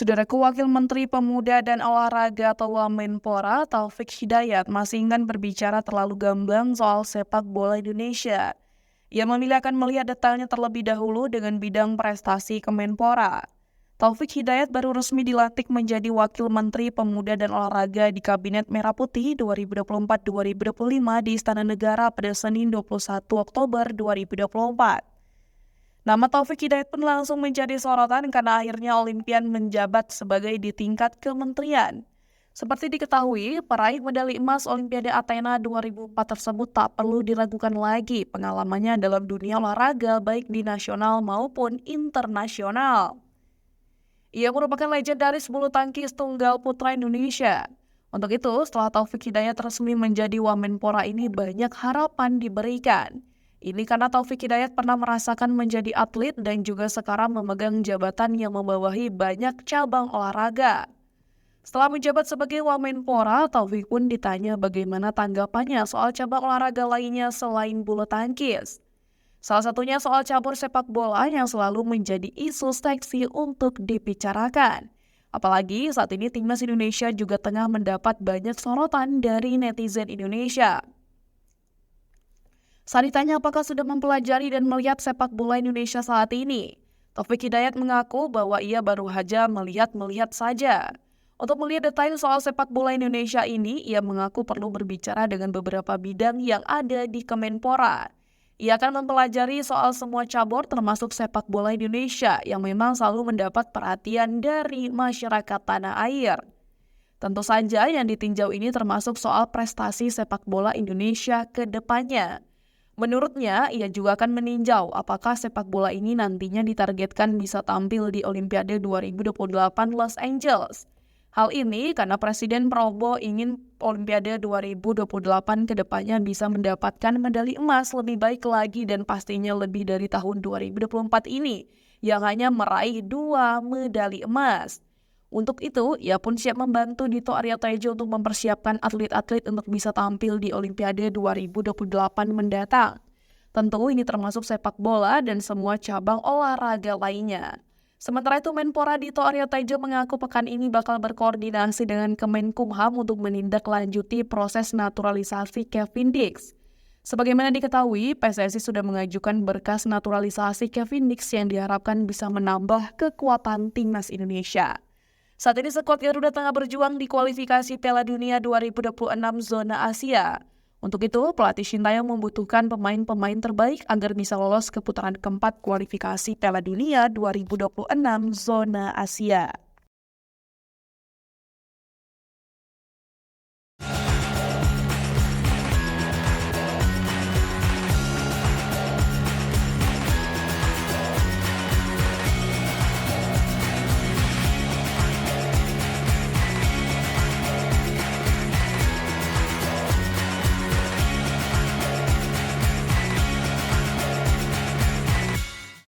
Saudaraku Wakil Menteri Pemuda dan Olahraga atau Wamenpora Taufik Hidayat masih enggan berbicara terlalu gamblang soal sepak bola Indonesia. Ia memilih akan melihat detailnya terlebih dahulu dengan bidang prestasi Kemenpora. Taufik Hidayat baru resmi dilantik menjadi Wakil Menteri Pemuda dan Olahraga di Kabinet Merah Putih 2024-2025 di Istana Negara pada Senin 21 Oktober 2024. Nama Taufik Hidayat pun langsung menjadi sorotan karena akhirnya Olimpian menjabat sebagai di tingkat kementerian. Seperti diketahui, peraih medali emas Olimpiade Athena 2004 tersebut tak perlu diragukan lagi pengalamannya dalam dunia olahraga baik di nasional maupun internasional. Ia merupakan legendaris bulu tangkis tunggal putra Indonesia. Untuk itu, setelah Taufik Hidayat resmi menjadi Wamenpora ini banyak harapan diberikan. Ini karena Taufik Hidayat pernah merasakan menjadi atlet dan juga sekarang memegang jabatan yang membawahi banyak cabang olahraga. Setelah menjabat sebagai Wamenpora, Taufik pun ditanya bagaimana tanggapannya soal cabang olahraga lainnya selain bulu tangkis. Salah satunya soal cabur sepak bola yang selalu menjadi isu seksi untuk dibicarakan. Apalagi saat ini timnas Indonesia juga tengah mendapat banyak sorotan dari netizen Indonesia. Saat ditanya apakah sudah mempelajari dan melihat sepak bola Indonesia saat ini, Taufik Hidayat mengaku bahwa ia baru saja melihat saja. Untuk melihat detail soal sepak bola Indonesia ini, ia mengaku perlu berbicara dengan beberapa bidang yang ada di Kemenpora. Ia akan mempelajari soal semua cabur termasuk sepak bola Indonesia yang memang selalu mendapat perhatian dari masyarakat tanah air. Tentu saja yang ditinjau ini termasuk soal prestasi sepak bola Indonesia ke depannya. Menurutnya, ia juga akan meninjau apakah sepak bola ini nantinya ditargetkan bisa tampil di Olimpiade 2028 Los Angeles. Hal ini karena Presiden Prabowo ingin Olimpiade 2028 ke depannya bisa mendapatkan medali emas lebih baik lagi dan pastinya lebih dari tahun 2024 ini yang hanya meraih 2 medali emas. Untuk itu, ia pun siap membantu Dito Aryo Tejo untuk mempersiapkan atlet-atlet untuk bisa tampil di Olimpiade 2028 mendatang. Tentu ini termasuk sepak bola dan semua cabang olahraga lainnya. Sementara itu, Menpora Dito Aryo Tejo mengaku pekan ini bakal berkoordinasi dengan Kemenkumham untuk menindaklanjuti proses naturalisasi Kevin Dix. Sebagaimana diketahui, PSSI sudah mengajukan berkas naturalisasi Kevin Dix yang diharapkan bisa menambah kekuatan timnas Indonesia. Saat ini skuad Garuda tengah berjuang di kualifikasi Piala Dunia 2026 zona Asia. Untuk itu, pelatih Sintayong membutuhkan pemain-pemain terbaik agar bisa lolos ke putaran keempat kualifikasi Piala Dunia 2026 zona Asia.